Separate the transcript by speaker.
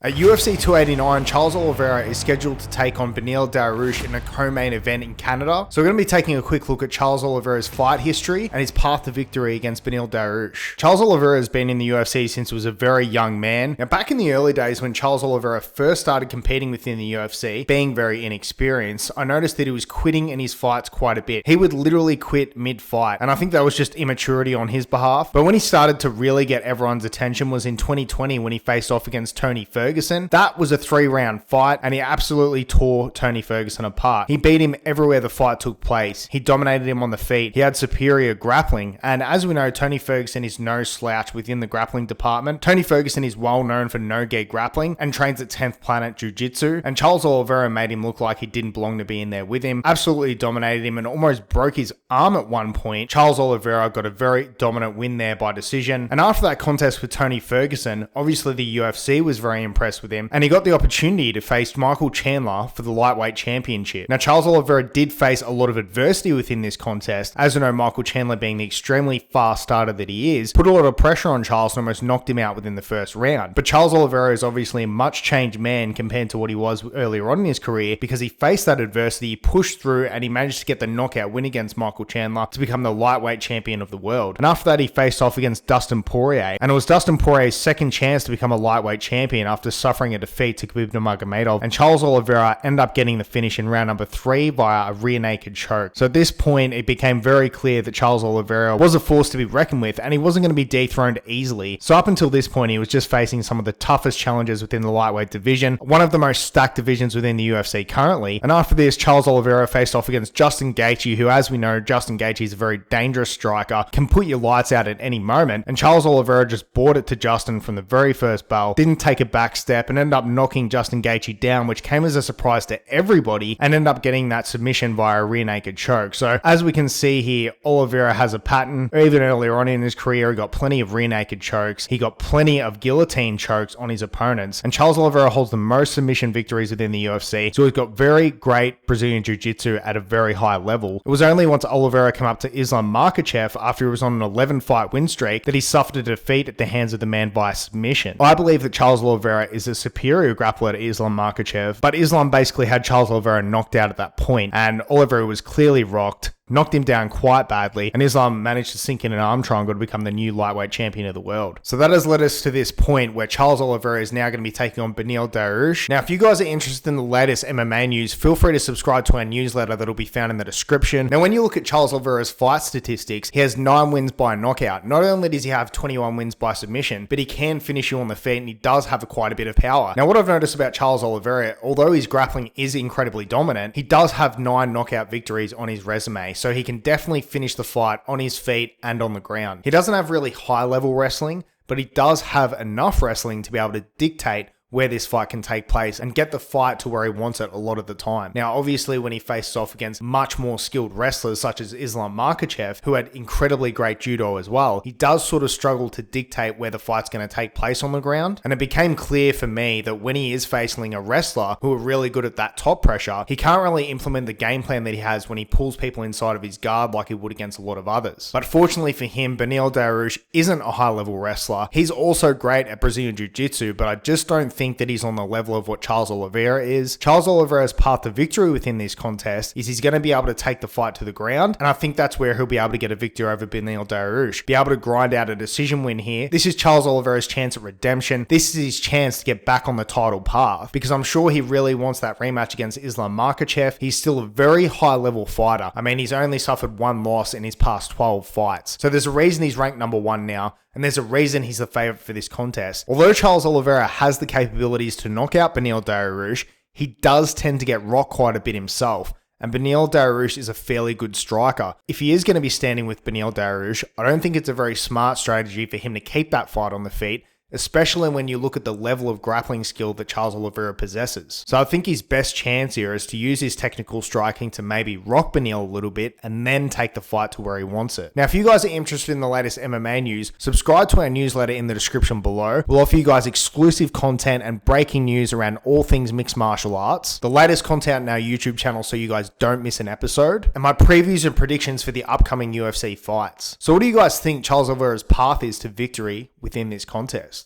Speaker 1: At UFC 289, Charles Oliveira is scheduled to take on Beneil Dariush in a co-main event in Canada. So we're going to be taking a quick look at Charles Oliveira's fight history and his path to victory against Beneil Dariush. Charles Oliveira has been in the UFC since he was a very young man. Now, back in the early days when Charles Oliveira first started competing within the UFC, being very inexperienced, I noticed that he was quitting in his fights quite a bit. He would literally quit mid-fight, and I think that was just immaturity on his behalf. But when he started to really get everyone's attention was in 2020 when he faced off against Tony Ferguson. That was a 3-round fight, and he absolutely tore Tony Ferguson apart. He beat him everywhere the fight took place. He dominated him on the feet. He had superior grappling, and as we know, Tony Ferguson is no slouch within the grappling department. Tony Ferguson is well known for no-gi grappling and trains at 10th Planet Jiu-Jitsu, and Charles Oliveira made him look like he didn't belong to be in there with him, absolutely dominated him and almost broke his arm at one point. Charles Oliveira got a very dominant win there by decision, and after that contest with Tony Ferguson, obviously the UFC was very impressed with him, and he got the opportunity to face Michael Chandler for the lightweight championship. Now, Charles Oliveira did face a lot of adversity within this contest. As we know, Michael Chandler, being the extremely fast starter that he is, put a lot of pressure on Charles and almost knocked him out within the first round. But Charles Oliveira is obviously a much changed man compared to what he was earlier on in his career, because he faced that adversity, he pushed through, and he managed to get the knockout win against Michael Chandler to become the lightweight champion of the world. And after that, he faced off against Dustin Poirier, and it was Dustin Poirier's second chance to become a lightweight champion after suffering a defeat to Khabib Nurmagomedov, and Charles Oliveira ended up getting the finish in round number 3 via a rear naked choke. So at this point, it became very clear that Charles Oliveira was a force to be reckoned with, and he wasn't going to be dethroned easily. So up until this point, he was just facing some of the toughest challenges within the lightweight division, one of the most stacked divisions within the UFC currently. And after this, Charles Oliveira faced off against Justin Gaethje, who, as we know, Justin Gaethje is a very dangerous striker, can put your lights out at any moment, and Charles Oliveira just bought it to Justin from the very first bell, didn't take a back step, and ended up knocking Justin Gaethje down, which came as a surprise to everybody, and ended up getting that submission via a rear naked choke. So as we can see here, Oliveira has a pattern. Even earlier on in his career, he got plenty of rear naked chokes. He got plenty of guillotine chokes on his opponents, and Charles Oliveira holds the most submission victories within the UFC. So he's got very great Brazilian Jiu-Jitsu at a very high level. It was only once Oliveira came up to Islam Makhachev after he was on an 11-fight win streak that he suffered a defeat at the hands of the man via submission. I believe that Charles Oliveira is a superior grappler to Islam Makhachev, but Islam basically had Charles Oliveira knocked out at that point, and Oliveira was clearly rocked, knocked him down quite badly, and Islam managed to sink in an arm triangle to become the new lightweight champion of the world. So that has led us to this point where Charles Oliveira is now going to be taking on Beneil Dariush. Now, if you guys are interested in the latest MMA news, feel free to subscribe to our newsletter that'll be found in the description. Now, when you look at Charles Oliveira's fight statistics, he has 9 wins by knockout. Not only does he have 21 wins by submission, but he can finish you on the feet, and he does have quite a bit of power. Now, what I've noticed about Charles Oliveira, although his grappling is incredibly dominant, he does have 9 knockout victories on his resume, so he can definitely finish the fight on his feet and on the ground. He doesn't have really high level wrestling, but he does have enough wrestling to be able to dictate where this fight can take place and get the fight to where he wants it a lot of the time. Now, obviously, when he faces off against much more skilled wrestlers such as Islam Makhachev, who had incredibly great judo as well, he does sort of struggle to dictate where the fight's going to take place on the ground. And it became clear for me that when he is facing a wrestler who are really good at that top pressure, he can't really implement the game plan that he has when he pulls people inside of his guard like he would against a lot of others. But fortunately for him, Beneil Dariush isn't a high-level wrestler. He's also great at Brazilian Jiu-Jitsu, but I just don't think that he's on the level of what Charles Oliveira is. Charles Oliveira's path to victory within this contest is he's going to be able to take the fight to the ground, and I think that's where he'll be able to get a victory over Beneil Dariush, be able to grind out a decision win here. This is Charles Oliveira's chance at redemption. This is his chance to get back on the title path, because I'm sure he really wants that rematch against Islam Makhachev. He's still a very high level fighter. I mean, he's only suffered 1 loss in his past 12 fights. So there's a reason he's ranked number 1 now, and there's a reason he's the favorite for this contest. Although Charles Oliveira has the capabilities to knock out Beneil Dariush, he does tend to get rocked quite a bit himself, and Beneil Dariush is a fairly good striker. If he is going to be standing with Beneil Dariush, I don't think it's a very smart strategy for him to keep that fight on the feet, especially when you look at the level of grappling skill that Charles Oliveira possesses. So I think his best chance here is to use his technical striking to maybe rock Beneil a little bit and then take the fight to where he wants it. Now, if you guys are interested in the latest MMA news, subscribe to our newsletter in the description below. We'll offer you guys exclusive content and breaking news around all things mixed martial arts, the latest content on our YouTube channel so you guys don't miss an episode, and my previews and predictions for the upcoming UFC fights. So what do you guys think Charles Oliveira's path is to victory within this contest?